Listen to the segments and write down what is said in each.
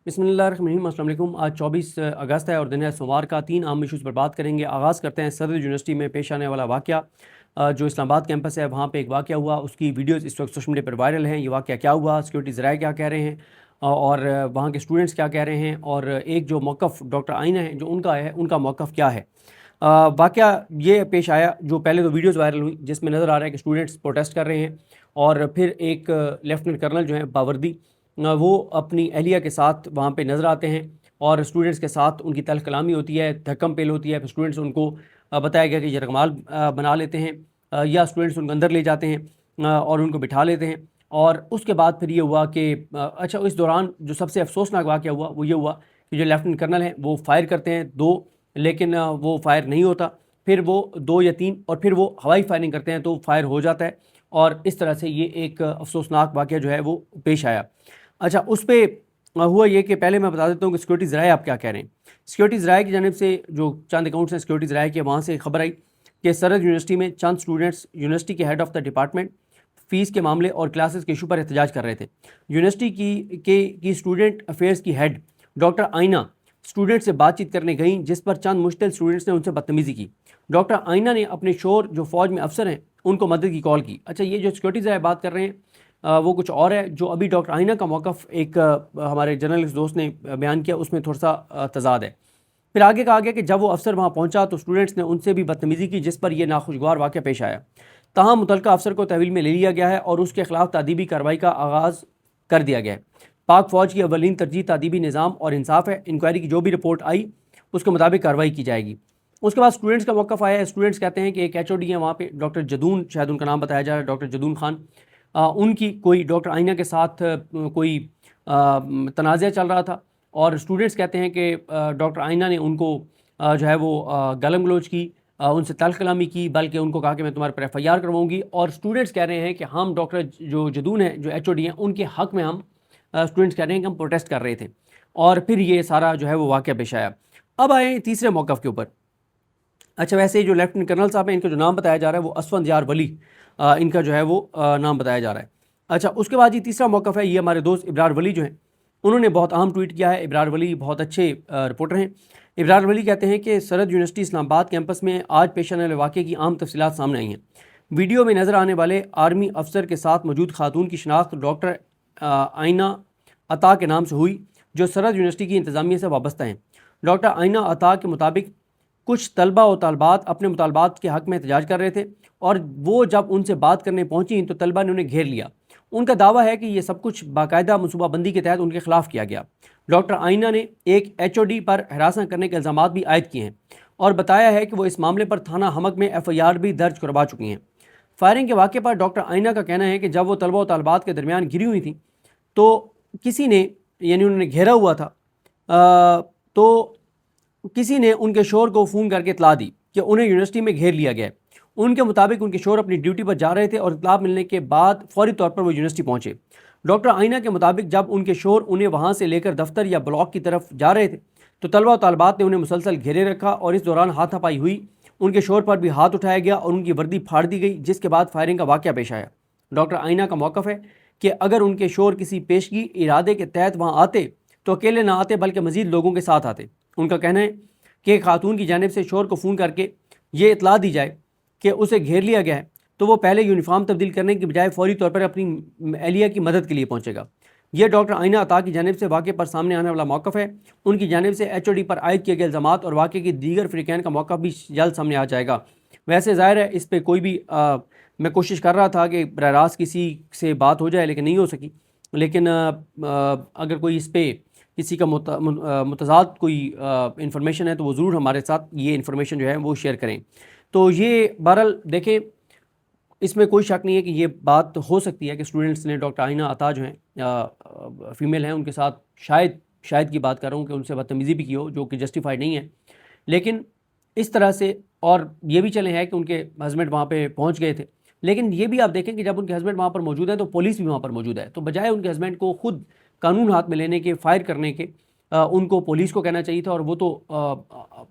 बिस्मिल्लाहिर्रहमानिर्रहीम। अस्सलाम वालेकुम। आज 24 अगस्त है और दिन है सोमवार का। 3 अहम इशूज़ पर बात करेंगे। आगाज़ करते हैं सदर यूनिवर्सिटी में पेश आने वाला वाक़या। जो इस्लामाबाद कैंपस है वहाँ पे एक वाक़या हुआ, उसकी वीडियोज़ इस वक्त सोशल मीडिया पर वायरल हैं। ये वाक़या क्या हुआ, सिक्योरिटी ज़राए क्या कह रहे हैं और वहाँ के स्टूडेंट्स क्या कह रहे हैं, और एक जो मौक़िफ़ डॉक्टर आइना है जो उनका है, उनका मौक़िफ़ क्या है। वाक़या ये पेश आया, जो पहले तो वीडियोज़ वायरल हुई जिसमें नज़र आ रहा है कि स्टूडेंट्स प्रोटेस्ट कर रहे हैं और फिर एक लेफ्टिनेंट कर्नल जो है बावर्दी, वो अपनी अहलिया के साथ वहाँ पे नज़र आते हैं और स्टूडेंट्स के साथ उनकी तल्ख़ कलामी होती है, धक्कम पेल होती है। फिर स्टूडेंट्स उनको बताया गया कि यरगमाल बना लेते हैं, या स्टूडेंट्स उनको अंदर ले जाते हैं और उनको बिठा लेते हैं। और उसके बाद फिर ये हुआ कि अच्छा, इस दौरान जो सबसे अफसोसनाक वाक़या हुआ वो ये हुआ कि जो लेफ्टिनेंट कर्नल हैं वो फायर करते हैं 2, लेकिन वो फायर नहीं होता। फिर वो 2 या 3 और फिर वो हवाई फायरिंग करते हैं तो फायर हो जाता है। और इस तरह से ये एक अफसोसनाक वाक़या जो है वो पेश आया। अच्छा, उस पे हुआ ये कि पहले मैं बता देता हूँ कि सिक्योरिटी ज़राए आप क्या कह रहे हैं। सिक्योरिटी ज़राए की जानिब से जो चंद अकाउंट्स हैं सिक्योरिटी ज़राए के, वहाँ से खबर आई कि सरहद यूनिवर्सिटी में चंद स्टूडेंट्स यूनिवर्सिटी के head of the department fees के मामले और क्लासेस के इशू पर एहतजाज कर रहे थे। यूनिवर्सिटी की स्टूडेंट अफेयर्स की हेड डॉक्टर आइना स्टूडेंट से बातचीत करने गई, जिस पर चंद मुश्तिल स्टूडेंट्स ने उनसे बदतमीज़ी की। डॉक्टर आइना ने अपने शोर जो फ़ौज में अफसर हैं उनको मदद की कॉल की। अच्छा, ये जो सिक्योरिटी ज़राए बात कर रहे हैं वो कुछ और है। जो अभी डॉक्टर आइना का मौक़िफ़ एक हमारे जर्नलिस्ट दोस्त ने बयान किया, उसमें थोड़ा सा तज़ाद है। फिर आगे कहा गया कि जब वो अफसर वहाँ पहुँचा तो स्टूडेंट्स ने उनसे भी बदतमीज़ी की, जिस पर यह नाखुशगवार वाक़या पेश आया। ताहम मुतल्लिका अफसर को तहवील में ले लिया गया है और उसके खिलाफ तादीबी कार्रवाई का आगाज़ कर दिया गया है। पाक फ़ौज की अवलीन तरजीह तादीबी निज़ाम और इंसाफ़ है। इंक्वायरी की जो भी रिपोर्ट आई उसके मुताबिक कार्रवाई की जाएगी। उसके बाद स्टूडेंट्स का मौक़िफ़ आया है। स्टूडेंट्स कहते हैं कि एक HOD है वहाँ पे, डॉक्टर जदून, शायद उनका नाम बताया जा रहा है, डॉक्टर जदून खान। उनकी कोई डॉक्टर आइना के साथ कोई तनाज़ा चल रहा था और स्टूडेंट्स कहते हैं कि डॉक्टर आइना ने उनको जो है वो गालम गलोच की, उनसे तल्ख़ कलामी की, बल्कि उनको कहा कि मैं तुम्हारे पर FIR करवाऊँगी। और स्टूडेंट्स कह रहे हैं कि हम डॉक्टर जो जदून हैं, जो HOD हैं, उनके हक़ में हम स्टूडेंट्स कह रहे हैं कि हम प्रोटेस्ट कर रहे थे। और फिर ये सारा जो है वो वाक़या पेश आया। अब आए तीसरे मौक़िफ़ के ऊपर। अच्छा, वैसे ही जो लेफ्टिनेंट कर्नल साहब हैं, इनका जो नाम बताया जा रहा है वो असफंदयार वली, इनका जो है वो नाम बताया जा रहा है। अच्छा, उसके बाद ये तीसरा मौक़िफ़ है, ये हमारे दोस्त इब्रार वली जो हैं, उन्होंने बहुत अहम ट्वीट किया है। इब्रार वली बहुत अच्छे रिपोर्टर हैं। इब्रार वली कहते हैं कि सरहद यूनिवर्सिटी इस्लामाबाद कैंपस में आज पेश आने वाले वाक़े की अहम तफसीलात सामने आई हैं। वीडियो में नज़र आने वाले आर्मी अफसर के साथ मौजूद खातून की शनाख्त डॉक्टर आइना अता के नाम से हुई, जो सरहद यूनिवर्सिटी की इंतज़ामिया से वाबस्ता हैं। डॉक्टर आइना अता के मुताबिक कुछ तलबा और तालबात अपने मुतालबात के हक़ में एहतजाज कर रहे थे और वो जब उनसे बात करने पहुँची तो तलबा ने उन्हें घेर लिया। उनका दावा है कि ये सब कुछ बाकायदा मनसूबाबंदी के तहत उनके खिलाफ किया गया। डॉक्टर आइना ने एक HOD पर हरासा करने के इल्ज़ाम भी आयद किए हैं और बताया है कि वो इस मामले पर थाना हमक में FIR भी दर्ज करवा चुकी हैं। फायरिंग के वाक़े पर डॉक्टर आइना का कहना है कि जब वो तलबा और तालबात के दरमियान गिरी हुई थी तो किसी ने, यानी उन्होंने घेरा हुआ था, तो किसी ने उनके शोर को फ़ोन करके इतला दी कि उन्हें यूनिवर्सिटी में घेर लिया गया है। उनके मुताबिक उनके शोर अपनी ड्यूटी पर जा रहे थे और इतला मिलने के बाद फौरी तौर पर वो यूनिवर्सिटी पहुंचे। डॉक्टर आइना के मुताबिक जब उनके शोर उन्हें वहां से लेकर दफ्तर या ब्लॉक की तरफ जा रहे थे तो तलबा और तालबात ने उन्हें मुसलसल घेरे रखा और इस दौरान हाथापाई हुई। उनके शोर पर भी हाथ उठाया गया और उनकी वर्दी फाड़ दी गई, जिसके बाद फायरिंग का वाक़या पेश आया। डॉक्टर आइना का मौक़िफ़ है कि अगर उनके शोर किसी पेशगी इरादे के तहत वहाँ आते तो अकेले ना आते बल्कि मज़ीद लोगों के साथ आते। उनका कहना है कि खातून की जानिब से शोर को फ़ोन करके ये इतला दी जाए कि उसे घेर लिया गया है तो वो पहले यूनिफॉर्म तब्दील करने की बजाय फौरी तौर पर अपनी अहलिया की मदद के लिए पहुंचेगा। यह डॉक्टर आइना अता की जानिब से वाक़े पर सामने आने वाला मौक़िफ़ है। उनकी जानिब से HOD पर आयद किए गए इल्ज़ामात और वाक़े की दीगर फ़रीक़ैन का मौक़िफ़ भी जल्द सामने आ जाएगा। वैसे ज़ाहिर है इस पर कोई भी मैं कोशिश कर रहा था कि बराह रास्त किसी से बात हो जाए, लेकिन नहीं हो सकी। लेकिन अगर कोई इस पर किसी का मुतज़ाद कोई इन्फॉर्मेशन है तो वो ज़रूर हमारे साथ ये इन्फॉर्मेशन जो है वो शेयर करें। तो ये बहरहाल देखें, इसमें कोई शक नहीं है कि ये बात हो सकती है कि स्टूडेंट्स ने डॉक्टर आइना अता जो हैं फ़ीमेल हैं उनके साथ शायद की बात कर रहा हूँ कि उनसे बदतमीज़ी भी की हो, जो कि जस्टिफाइड नहीं है। लेकिन इस तरह से, और ये भी चले हैं कि उनके हस्बैंड वहाँ पे पहुँच गए थे, लेकिन ये भी आप देखें कि जब उनके हस्बैंड वहाँ पर मौजूद है तो पुलिस भी वहाँ पर मौजूद है। तो बजाय उनके हस्बैंड को खुद कानून हाथ में लेने के, फायर करने के, उनको पुलिस को कहना चाहिए था। और वो तो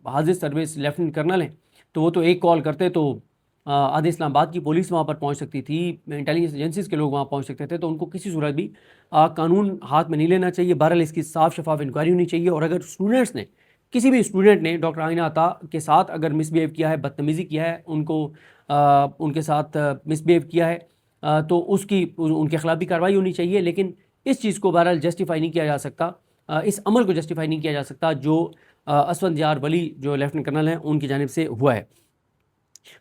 हाजिर सर्विस लेफ्टिनेंट कर्नल हैं, तो वो तो एक कॉल करते तो आधे इस्लाम आबाद की पुलिस वहाँ पर पहुँच सकती थी, इंटेलिजेंस एजेंसीज़ के लोग वहाँ पहुँच सकते थे, तो उनको किसी सूरत भी कानून हाथ में नहीं लेना चाहिए। बहरहाल इसकी साफ शफाफ इंक्वायरी होनी चाहिए, और अगर स्टूडेंट्स ने, किसी भी स्टूडेंट ने डॉक्टर आइना अता के साथ अगर मिसबिहेव किया है, बदतमीज़ी किया है, उनके साथ मिसबिहेव किया है, तो उनके खिलाफ भी कार्रवाई होनी चाहिए। लेकिन इस चीज़ को बहरहाल जस्टिफाई नहीं किया जा सकता, इस अमल को जस्टिफाई नहीं किया जा सकता जो असफंदियार वली जो लेफ्टिनेंट कर्नल हैं उनकी जानिब से हुआ है।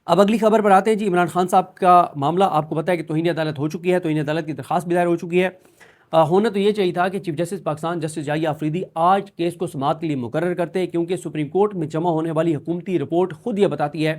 अब अगली खबर पर आते हैं जी। इमरान खान साहब का मामला आपको पता है कि तौहीन अदालत हो चुकी है, तौहीन अदालत की दरख्वास्त भी दायर हो चुकी है। होना तो ये चाहिए था कि chief justice Pakistan justice Yahya Afridi आज केस को समाअत के लिए मुकर्रर करते, क्योंकि सुप्रीम कोर्ट में जमा होने वाली हुकूमती रिपोर्ट खुद ये बताती है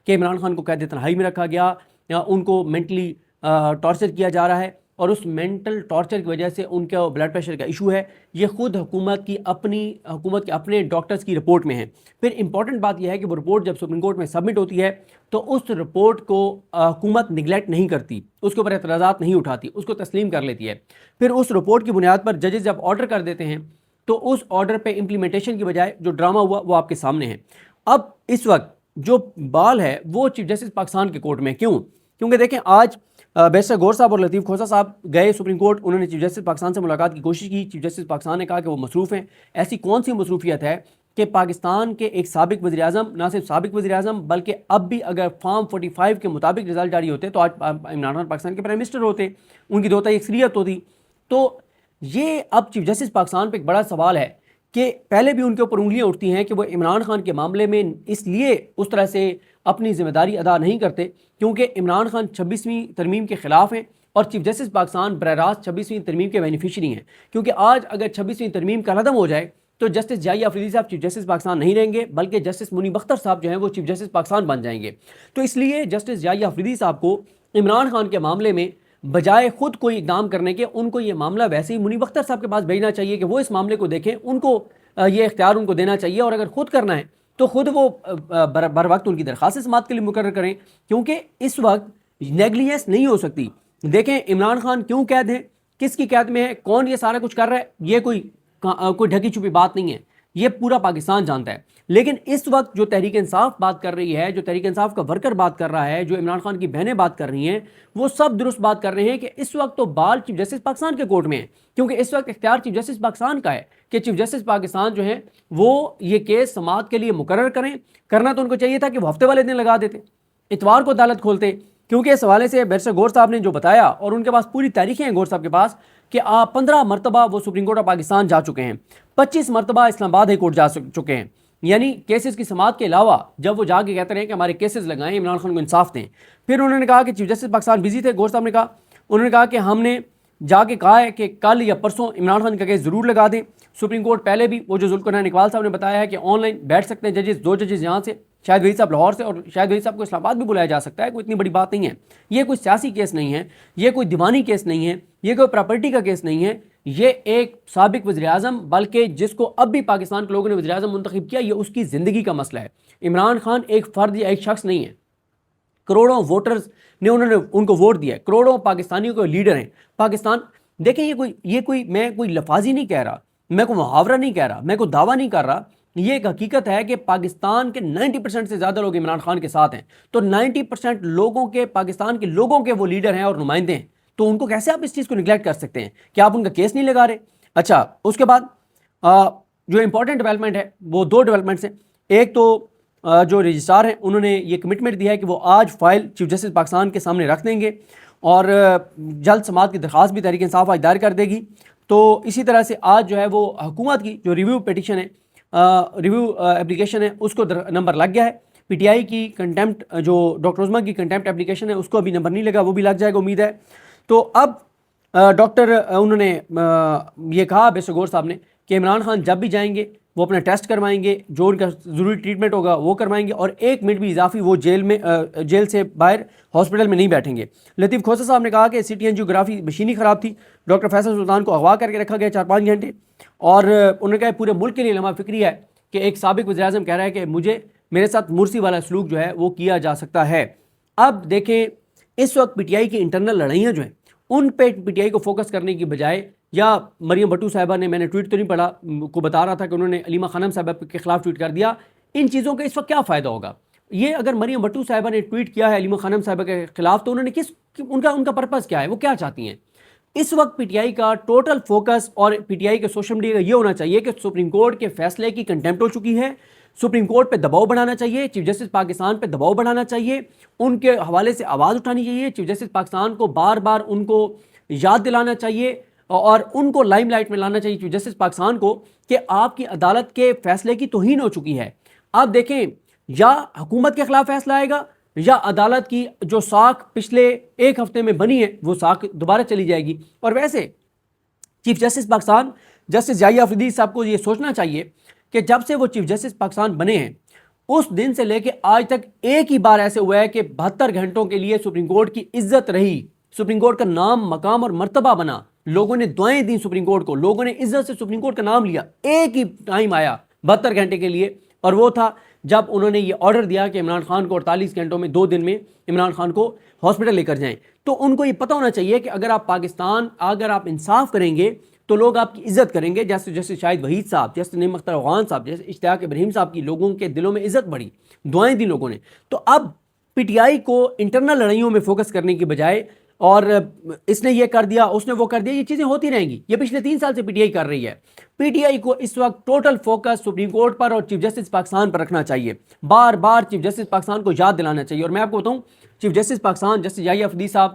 कि इमरान खान को कैद तन्हाई में रखा गया, उनको मेंटली टॉर्चर किया जा रहा है, और उस मेंटल टॉर्चर की वजह से उनका ब्लड प्रेशर का इशू है। ये खुद हुकूमत के अपने डॉक्टर्स की रिपोर्ट में है। फिर इंपॉर्टेंट बात यह है कि वो रिपोर्ट जब सुप्रीम कोर्ट में सबमिट होती है तो उस रिपोर्ट को हुकूमत निगलेक्ट नहीं करती, उसके ऊपर एतराज़ात नहीं उठाती, उसको तस्लीम कर लेती है। फिर उस रिपोर्ट की बुनियाद पर जजेस जब ऑर्डर कर देते हैं तो उस ऑर्डर पे इम्प्लीमेंटेशन की बजाय जो ड्रामा हुआ वो आपके सामने है। अब इस वक्त जो बाल है वो चीफ जस्टिस पाकिस्तान के कोर्ट में। क्यों? क्योंकि देखें, आज बैरिस्टर गौर साहब और लतीफ़ खोसा साहब गए सुप्रीम कोर्ट, उन्होंने चीफ जस्टिस पाकिस्तान से मुलाकात की कोशिश की। चीफ जस्टिस पाकिस्तान ने कहा कि वो मसरूफ़ हैं। ऐसी कौन सी मसरूफियत है कि पाकिस्तान के एक साबिक वज़ीर आज़म, ना सिर्फ साबिक वज़ीर आज़म बल्कि अब भी अगर फॉर्म 45 के मुताबिक रिजल्ट जारी होते तो आज इमरान खान पाकिस्तान के प्राइम मिनिस्टर होते, उनकी दोताई अक्सरियत होती। तो ये अब चीफ जस्टिस पाकिस्तान पे एक बड़ा सवाल है कि पहले भी उनके ऊपर उंगलियां उठती हैं कि वो इमरान खान के मामले में इसलिए उस तरह से अपनी जिम्मेदारी अदा नहीं करते क्योंकि इमरान खान 26वीं तरमीम के ख़िलाफ़ हैं, और चीफ जस्टिस पाकिस्तान बराह रास्त 26वीं तरमीम के बेनिफिशरी हैं। क्योंकि आज अगर 26वीं तरमीम का खत्म हो जाए तो जस्टिस जाहिया अफरीदी साहब चीफ जस्टिस पाकिस्तान नहीं रहेंगे, बल्कि जस्टिस मुनीब अख्तर साहब जो हैं वो चीफ जस्टिस पाकिस्तान बन जाएंगे। तो इसलिए जस्टिस जाहिया अफरीदी साहब को इमरान खान के मामले में बजाय खुद कोई इकदाम करने के, उनको ये मामला वैसे ही मुनीब अख्तर साहब के पास भेजना चाहिए कि वो इस मामले को देखें। उनको ये इख्तियार उनको देना चाहिए, और अगर खुद करना है तो खुद वो बर वक्त उनकी दरख्वास्त समाअत के लिए मुकर्रर करें, क्योंकि इस वक्त नेगलिजेंस नहीं हो सकती। देखें, इमरान खान क्यों कैद है, किसकी कैद में है, कौन ये सारा कुछ कर रहा है, ये कोई ढकी छुपी बात नहीं है, ये पूरा पाकिस्तान जानता है। लेकिन इस वक्त जो तहरीक इंसाफ बात कर रही है, जो तहरीक इंसाफ का वर्कर बात कर रहा है, जो इमरान खान की बहनें बात कर रही हैं, वो सब दुरुस्त बात कर रहे हैं कि इस वक्त तो बाल चीफ जस्टिस पाकिस्तान के कोर्ट में है, क्योंकि इस वक्त इख्तियार चीफ जस्टिस पाकिस्तान का है कि चीफ जस्टिस पाकिस्तान जो है वो ये केस समाअत के लिए मुकर्रर करें। करना तो उनको चाहिए था कि वो हफ्ते वाले दिन लगा देते, इतवार को अदालत खोलते, क्योंकि इस हवाले से बैरिस्टर गौर साहब ने जो बताया, और उनके पास पूरी तारीखें हैं गौर साहब के पास, कि 15 मरतबा वो सुप्रीम कोर्ट ऑफ पाकिस्तान जा चुके हैं, 25 मरतबा इस्लामाबाद हाई कोर्ट जा चुके हैं। यानी केसेस की समाअत के अलावा जब वो जाके कहते रहे कि हमारे केसेस लगाएं, इमरान खान को इंसाफ दें। फिर उन्होंने कहा कि चीफ जस्टिस पाकिस्तान बिजी थे, गौर साहब ने कहा, उन्होंने कहा कि हमने जाके कहा है कि कल या परसों इमरान खान का केस ज़रूर लगा दें। सुप्रीम कोर्ट पहले भी वो जो जुल्फ़िकार इकबाल साहब ने बताया है कि ऑनलाइन बैठ सकते हैं जजेस, 2 जजेस यहाँ से, शायद वही साहब लाहौर से, और शायद वही साहब को इस्लामाबाद भी बुलाया जा सकता है, कोई इतनी बड़ी बात नहीं है। ये कोई सियासी केस नहीं है, ये कोई दीवानी केस नहीं है, ये कोई प्रॉपर्टी का केस नहीं है, ये एक साबिक वज़ीर आज़म, बल्कि जिसको अब भी पाकिस्तान के लोगों ने वज़ीर आज़म मुंतखब किया, ये उसकी ज़िंदगी का मसला है। इमरान खान एक फ़र्द या एक शख्स नहीं है, करोड़ों वोटर्स ने उनको वोट दिया है, करोड़ों पाकिस्तानियों के लीडर हैं पाकिस्तान। देखें, मैं कोई लफाजी नहीं कह रहा, मैं कोई मुहावरा नहीं कह रहा, मैं कोई दावा नहीं कर रहा, ये एक हकीकत है कि पाकिस्तान के 90% से ज़्यादा लोग इमरान खान के साथ हैं। तो 90% लोगों के, पाकिस्तान के लोगों के वो लीडर हैं और नुमाइंदे हैं, तो उनको कैसे आप इस चीज़ को निगलेक्ट कर सकते हैं कि आप उनका केस नहीं लगा रहे। अच्छा, उसके बाद जो इंपॉर्टेंट डेवलपमेंट है वो 2 डेवलपमेंट्स हैं। एक तो जो रजिस्ट्रार हैं उन्होंने ये कमिटमेंट दिया है कि वो आज फाइल चीफ जस्टिस पाकिस्तान के सामने रख देंगे, और जल्द समाअत की दरख्वास्त भी तहरीक इंसाफ आज दायर कर देगी। तो इसी तरह से आज जो है वो हुकूमत की जो रिव्यू पिटिशन है, रिव्यू एप्लीकेशन है, उसको नंबर लग गया है। पीटीआई की कंटेम्प्ट, जो डॉक्टर उस्मा की कंटेम्प्ट एप्लीकेशन है, उसको अभी नंबर नहीं लगा, वो भी लग जाएगा उम्मीद है। तो अब उन्होंने ये कहा बैरिस्टर गौर साहब ने कि इमरान खान जब भी जाएंगे वो अपना टेस्ट करवाएंगे, जो उनका ज़रूरी ट्रीटमेंट होगा वो करवाएंगे, और 1 मिनट भी इजाफी वो जेल से बाहर हॉस्पिटल में नहीं बैठेंगे। लतीफ़ खोसा साहब ने कहा कि सिटी एंजियोग्राफी मशीनी ख़राब थी, डॉक्टर फैसल सुल्तान को अगवा करके रखा गया 4-5 घंटे, और उन्होंने कहा पूरे मुल्क के लिए लम्हा फ़िक्री है कि एक साबिक वज़ीर आज़म कह रहा है कि मेरे साथ मुर्सी वाला सलूक जो है वो किया जा सकता है। अब देखें, इस वक्त पीटीआई की इंटरनल लड़ाइयाँ जो हैं उन पे पीटीआई को फोकस करने की बजाय, या मरियम भट्टू साहिबा ने, मैंने ट्वीट तो नहीं पढ़ा, को बता रहा था कि उन्होंने अलीमा खानम साहिबा के खिलाफ ट्वीट कर दिया, इन चीज़ों का इस वक्त क्या फ़ायदा होगा? یہ اگر مریم بٹو صاحبہ نے ٹویٹ کیا ہے علیمہ خانم صاحبہ کے خلاف تو انہوں نے ان کا پرپس کیا ہے, وہ کیا چاہتی ہیں؟ اس وقت پی ٹی آئی کا ٹوٹل فوکس اور پی ٹی آئی کے سوشل میڈیا کا یہ ہونا چاہیے کہ سپریم کورٹ کے فیصلے کی کنٹمپٹ ہو چکی ہے, سپریم کورٹ پہ دباؤ بڑھانا چاہیے, چیف جسٹس پاکستان پہ دباؤ بڑھانا چاہیے, ان کے حوالے سے آواز اٹھانی چاہیے, چیف جسٹس پاکستان کو بار بار ان کو یاد دلانا چاہیے اور ان کو لائم لائٹ میں لانا چاہیے چیف جسٹس پاکستان کو کہ آپ کی عدالت کے فیصلے کی توہین ہو چکی ہے. آپ دیکھیں یا حکومت کے خلاف فیصلہ آئے گا یا عدالت کی جو ساکھ پچھلے ایک ہفتے میں بنی ہے وہ ساکھ دوبارہ چلی جائے گی. اور ویسے chief justice Pakistan justice Zia Afridi صاحب کو یہ سوچنا چاہیے کہ جب سے وہ چیف جسٹس پاکستان بنے ہیں اس دن سے لے کے آج تک ایک ہی بار ایسے ہوا ہے کہ 72 گھنٹوں کے لیے سپریم کورٹ کی عزت رہی, سپریم کورٹ کا نام مقام اور مرتبہ بنا, لوگوں نے دعائیں دیں سپریم کورٹ کو, لوگوں نے عزت سے سپریم کورٹ کا نام لیا. ایک ہی ٹائم آیا 72 گھنٹے کے لیے اور وہ تھا جب انہوں نے یہ آرڈر دیا کہ عمران خان کو 48 گھنٹوں میں 2 دن میں عمران خان کو ہاسپٹل لے کر جائیں. تو ان کو یہ پتہ ہونا چاہیے کہ اگر آپ انصاف کریں گے تو لوگ آپ کی عزت کریں گے. جیسے شاہد وحید صاحب, جیسے نعیم اختر افغان صاحب, جیسے اشتیاق ابراہیم صاحب کی لوگوں کے دلوں میں عزت بڑھی, دعائیں دی لوگوں نے. تو اب پی ٹی آئی کو انٹرنل لڑائیوں میں فوکس کرنے کی بجائے اور اس نے یہ کر دیا اس نے وہ کر دیا, یہ چیزیں ہوتی رہیں گی. یہ پچھلے 3 سال سے پی ٹی آئی کر رہی ہے. پی ٹی آئی کو اس وقت ٹوٹل فوکس سپریم کورٹ پر اور چیف جسٹس پاکستان پر رکھنا چاہیے, بار بار چیف جسٹس پاکستان کو یاد دلانا چاہیے. اور میں آپ کو بتاؤں chief justice Pakistan justice Zia Afridi صاحب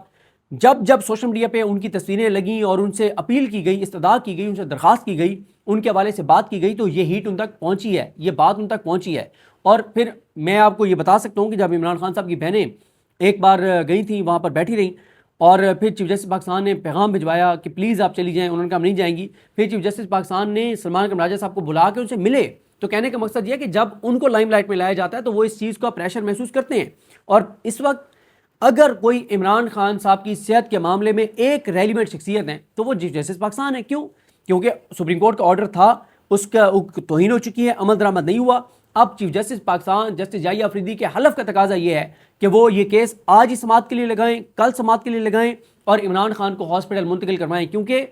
جب سوشل میڈیا پہ ان کی تصویریں لگیں اور ان سے اپیل کی گئی, استدعا کی گئی, ان سے درخواست کی گئی, ان کے حوالے سے بات کی گئی تو یہ ہیٹ ان تک پہنچی ہے, یہ بات ان تک پہنچی ہے. اور پھر میں آپ کو یہ بتا سکتا ہوں کہ جب عمران خان صاحب کی بہنیں ایک بار گئی تھیں وہاں پر بیٹھی رہیں اور پھر چیف جسٹس پاکستان نے پیغام بھجوایا کہ پلیز آپ چلی جائیں, انہوں نے کہا ہم نہیں جائیں گی. پھر چیف جسٹس پاکستان نے سلمان اکرم راجہ صاحب کو بلا کے ان سے ملے. تو کہنے کا مقصد یہ کہ جب ان کو لائم لائٹ میں لایا جاتا ہے تو وہ اس چیز کا پریشر محسوس کرتے ہیں. اور اس وقت اگر کوئی عمران خان صاحب کی صحت کے معاملے میں ایک ریلیونٹ شخصیت ہے تو وہ چیف جسٹس پاکستان ہے. کیوں؟ کیونکہ سپریم کورٹ کا آرڈر تھا, اس کا توہین ہو چکی ہے, عمل درآمد نہیں ہوا. اب chief justice Pakistan justice Zia Afridi کے حلف کا تقاضا یہ ہے کہ وہ یہ کیس آج ہی سماعت کے لیے لگائیں, کل سماعت کے لیے لگائیں اور عمران خان کو ہاسپٹل منتقل کروائیں. کیونکہ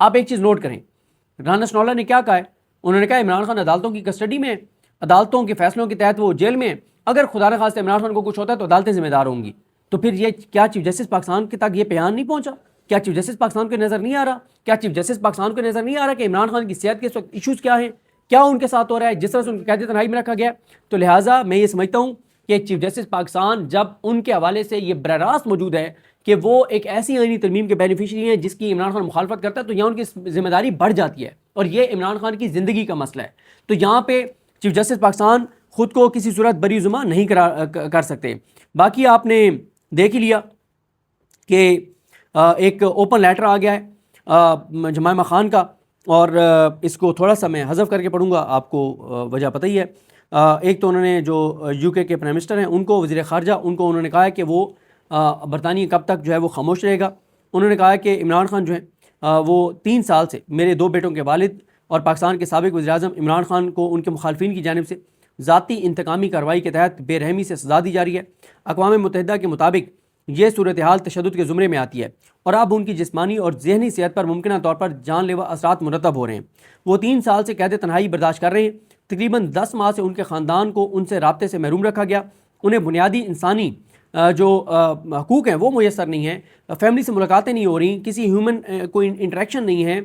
آپ ایک چیز نوٹ کریں, رانا سنولا نے کیا کہا ہے, انہوں نے کہا عمران خان عدالتوں کی کسٹڈی میں, عدالتوں کے فیصلوں کے تحت وہ جیل میں, اگر خدا نہ خواستہ عمران خان کو کچھ ہوتا ہے تو عدالتیں ذمہ دار ہوں گی. تو پھر یہ کیا چیف جسٹس پاکستان کے تک یہ بیان نہیں پہنچا؟ کیا چیف جسٹس پاکستان کو نظر نہیں آ رہا؟ کیا چیف جسٹس پاکستان کو نظر نہیں آ رہا کہ عمران خان کی صحت کے اس وقت ایشوز کیا ہیں, کیا ان کے ساتھ ہو رہا ہے, جس طرح سے ان کو قید تنہائی میں رکھا گیا؟ تو لہٰذا میں یہ سمجھتا ہوں کہ چیف جسٹس پاکستان جب ان کے حوالے سے یہ براہ راست موجود ہے کہ وہ ایک ایسی آئینی ترمیم کے بینیفیشری ہیں جس کی عمران خان مخالفت کرتا ہے تو یہاں ان کی ذمہ داری بڑھ جاتی ہے اور یہ عمران خان کی زندگی کا مسئلہ ہے. تو یہاں پہ چیف جسٹس پاکستان خود کو کسی صورت بری ذمہ نہیں کر سکتے. باقی آپ نے دیکھ ہی لیا کہ ایک اوپن لیٹر آ گیا ہے جمائمہ خان کا, اور اس کو تھوڑا سا میں حذف کر کے پڑھوں گا, آپ کو وجہ پتہ ہی ہے. ایک تو انہوں نے جو یو کے پرائم منسٹر ہیں ان کو, وزیر خارجہ, ان کو انہوں نے کہا ہے کہ وہ برطانیہ کب تک جو ہے وہ خاموش رہے گا. انہوں نے کہا کہ عمران خان جو ہیں وہ 3 سال سے میرے 2 بیٹوں کے والد اور پاکستان کے سابق وزیر اعظم عمران خان کو ان کے مخالفین کی جانب سے ذاتی انتقامی کارروائی کے تحت بے رحمی سے سزا دی جا رہی ہے. اقوام متحدہ کے مطابق یہ صورتحال تشدد کے زمرے میں آتی ہے اور اب ان کی جسمانی اور ذہنی صحت پر ممکنہ طور پر جان لیوا اثرات مرتب ہو رہے ہیں. وہ 3 سال سے قید تنہائی برداشت کر رہے ہیں. تقریباً 10 ماہ سے ان کے خاندان کو ان سے رابطے سے محروم رکھا گیا. انہیں بنیادی انسانی جو حقوق ہیں وہ میسر نہیں ہیں, فیملی سے ملاقاتیں نہیں ہو رہی, کسی ہیومن کوئی انٹریکشن نہیں ہے,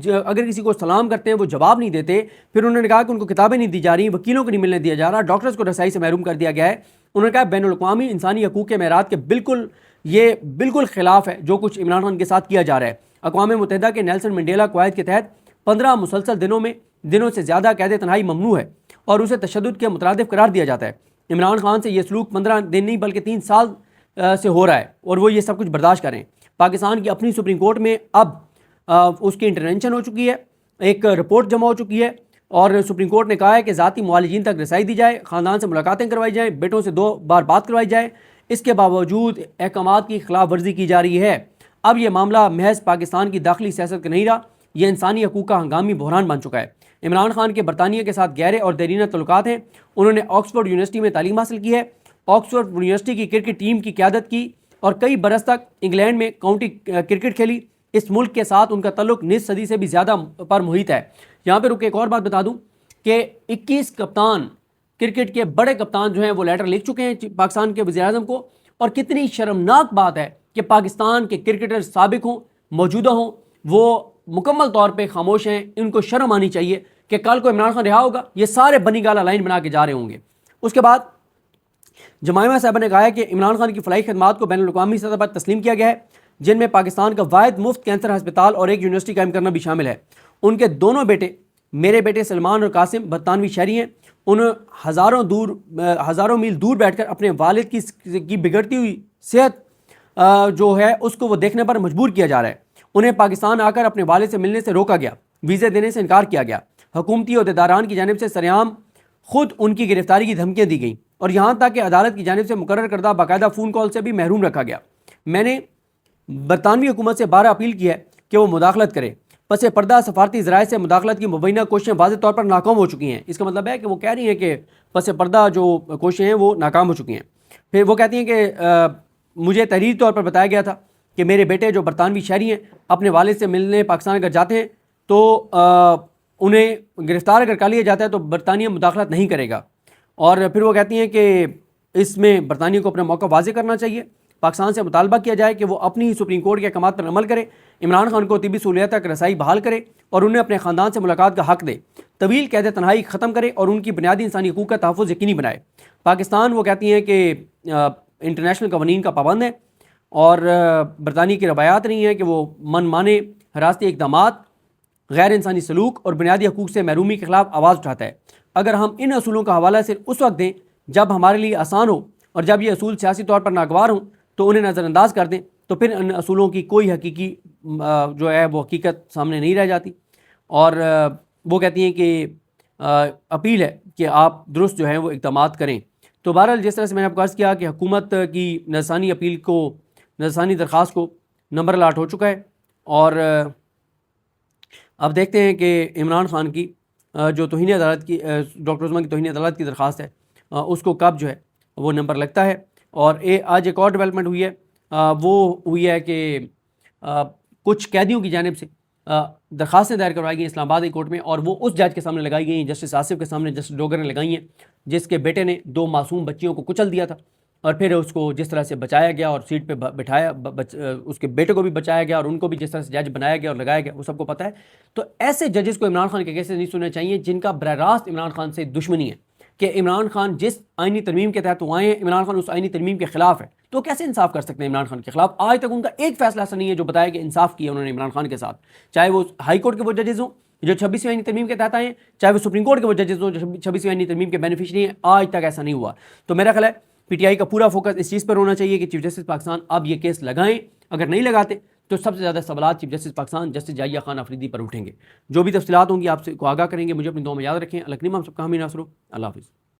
اگر کسی کو سلام کرتے ہیں وہ جواب نہیں دیتے. پھر انہوں نے کہا کہ ان کو کتابیں نہیں دی جا رہی, وکیلوں کو نہیں ملنے دیا جا رہا, ڈاکٹرز کو رسائی سے محروم کر دیا گیا ہے. انہوں نے کہا بین الاقوامی انسانی حقوق کے معیارات کے بالکل خلاف ہے جو کچھ عمران خان کے ساتھ کیا جا رہا ہے. اقوام متحدہ کے نیلسن منڈیلا قواعد کے تحت 15 مسلسل دنوں سے زیادہ قید تنہائی ممنوع ہے اور اسے تشدد کے مترادف قرار دیا جاتا ہے. عمران خان سے یہ سلوک 15 دن نہیں بلکہ 3 سال سے ہو رہا ہے اور وہ یہ سب کچھ برداشت کریں. پاکستان کی اپنی سپریم کورٹ میں اب اس کی انٹرونشن ہو چکی ہے, ایک رپورٹ جمع ہو چکی ہے اور سپریم کورٹ نے کہا ہے کہ ذاتی معالجین تک رسائی دی جائے, خاندان سے ملاقاتیں کروائی جائیں, بیٹوں سے 2 بار بات کروائی جائے. اس کے باوجود احکامات کی خلاف ورزی کی جا رہی ہے. اب یہ معاملہ محض پاکستان کی داخلی سیاست کا نہیں رہا, یہ انسانی حقوق کا ہنگامی بحران بن چکا ہے. عمران خان کے برطانیہ کے ساتھ گہرے اور دیرینہ تعلقات ہیں. انہوں نے آکسفورڈ یونیورسٹی میں تعلیم حاصل کی ہے, آکسفورڈ یونیورسٹی کی کرکٹ ٹیم کی قیادت کی اور کئی برس تک انگلینڈ میں کاؤنٹی کرکٹ کھیلی. اس ملک کے ساتھ ان کا تعلق نصف صدی سے بھی زیادہ پر محیط ہے. یہاں پہ رک کے ایک اور بات بتا دوں کہ 21 کپتان کرکٹ کے بڑے کپتان جو ہیں وہ لیٹر لکھ چکے ہیں پاکستان کے وزیر اعظم کو. اور کتنی شرمناک بات ہے کہ پاکستان کے کرکٹر سابق ہوں موجودہ ہوں وہ مکمل طور پہ خاموش ہیں. ان کو شرم آنی چاہیے کہ کل کو عمران خان رہا ہوگا یہ سارے بنی گالا لائن بنا کے جا رہے ہوں گے. اس کے بعد جمائمہ صاحبہ نے کہا ہے کہ عمران خان کی فلاحی خدمات کو بین الاقوامی سطح پر تسلیم کیا گیا ہے جن میں پاکستان کا واحد مفت کینسر ہسپتال اور ایک یونیورسٹی قائم کرنا بھی شامل ہے. ان کے دونوں بیٹے میرے بیٹے سلمان اور قاسم برطانوی شہری ہیں. انہیں ہزاروں میل دور بیٹھ کر اپنے والد کی بگڑتی ہوئی صحت جو ہے اس کو وہ دیکھنے پر مجبور کیا جا رہا ہے. انہیں پاکستان آ کر اپنے والد سے ملنے سے روکا گیا, ویزے دینے سے انکار کیا گیا, حکومتی عہدیداران کی جانب سے سرعام خود ان کی گرفتاری کی دھمکیاں دی گئیں اور یہاں تک کہ عدالت کی جانب سے مقرر کردہ باقاعدہ فون کال سے بھی محروم رکھا گیا. میں نے برطانوی حکومت سے 12 اپیل کی ہے کہ وہ مداخلت کرے. پس پردہ سفارتی ذرائع سے مداخلت کی مبینہ کوششیں واضح طور پر ناکام ہو چکی ہیں. اس کا مطلب ہے کہ وہ کہہ رہی ہیں کہ پس پردہ جو کوششیں ہیں وہ ناکام ہو چکی ہیں. پھر وہ کہتی ہیں کہ مجھے تحریری طور پر بتایا گیا تھا کہ میرے بیٹے جو برطانوی شہری ہیں اپنے والد سے ملنے پاکستان اگر جاتے ہیں تو انہیں گرفتار اگر کر لیا جاتا ہے تو برطانیہ مداخلت نہیں کرے گا. اور پھر وہ کہتی ہیں کہ اس میں برطانیہ کو اپنا موقع واضح کرنا چاہیے. پاکستان سے مطالبہ کیا جائے کہ وہ اپنی سپریم کورٹ کے احکامات پر عمل کرے, عمران خان کو طبی سہولیات تک رسائی بحال کرے اور انہیں اپنے خاندان سے ملاقات کا حق دے, طویل قید تنہائی ختم کرے اور ان کی بنیادی انسانی حقوق کا تحفظ یقینی بنائے. پاکستان وہ کہتی ہیں کہ انٹرنیشنل قوانین کا پابند ہے اور برطانیہ کی روایات نہیں ہیں کہ وہ من مانے حراستی اقدامات, غیر انسانی سلوک اور بنیادی حقوق سے محرومی کے خلاف آواز اٹھاتا ہے. اگر ہم ان اصولوں کا حوالہ صرف اس وقت دیں جب ہمارے لیے آسان ہو اور جب یہ اصول سیاسی طور پر ناگوار ہوں تو انہیں نظر انداز کر دیں تو پھر ان اصولوں کی کوئی حقیقی جو ہے وہ حقیقت سامنے نہیں رہ جاتی. اور وہ کہتی ہیں کہ اپیل ہے کہ آپ درست جو ہیں وہ اقدامات کریں. تو بہرحال جس طرح سے میں نے آپ کو عرض کیا کہ حکومت کی نظرثانی اپیل کو نظرثانی درخواست کو نمبر الاٹ ہو چکا ہے اور اب دیکھتے ہیں کہ عمران خان کی جو توہین عدالت کی ڈاکٹر عثمان کی توہین عدالت کی درخواست ہے اس کو کب جو ہے وہ نمبر لگتا ہے. اور آج ایک اور ڈیولپمنٹ ہوئی ہے, وہ ہوئی ہے کہ کچھ قیدیوں کی جانب سے درخواستیں دائر کروائی گئی اسلام آباد کورٹ میں اور وہ اس جج کے سامنے لگائی گئی ہیں, جسٹس آصف کے سامنے جسٹس ڈوگر نے لگائی ہیں, جس کے بیٹے نے 2 معصوم بچیوں کو کچل دیا تھا اور پھر اس کو جس طرح سے بچایا گیا اور سیٹ پہ بٹھایا, اس کے بیٹے کو بھی بچایا گیا اور ان کو بھی جس طرح سے جج بنایا گیا اور لگایا گیا وہ سب کو پتہ ہے. تو ایسے ججز کو عمران خان کے کیسز نہیں سننے چاہیے جن کا براہ راست عمران خان سے دشمنی ہے کہ عمران خان جس آئینی ترمیم کے تحت وہ آئے ہیں عمران خان اس آئینی ترمیم کے خلاف ہے, تو کیسے انصاف کر سکتے ہیں عمران خان کے خلاف؟ آج تک ان کا ایک فیصلہ ایسا نہیں ہے جو بتایا کہ انصاف کیا انہوں نے عمران خان کے ساتھ, چاہے وہ ہائی کورٹ کے وہ ججز ہوں جو 26ویں آئینی ترمیم کے تحت آئے ہیں, چاہے وہ سپریم کورٹ کے وہ ججز ہوں جو 26ویں آئینی ترمیم کے بینیفیشری ہیں. آج تک ایسا نہیں ہوا. تو میرا خیال ہے پی ٹی آئی کا پورا فوکس اس چیز پر ہونا چاہیے کہ چیف جسٹس پاکستان اب یہ کیس لگائیں, اگر نہیں لگاتے تو سب سے زیادہ سوالات chief justice Pakistan justice Yahya Khan Afridi پر اٹھیں گے. جو بھی تفصیلات ہوں گی آپ سے کو آگاہ کریں گے. مجھے اپنی دعا میں یاد رکھیں. اللہ کریم ہم سب کا حامی ناصر ہو. اللہ حافظ.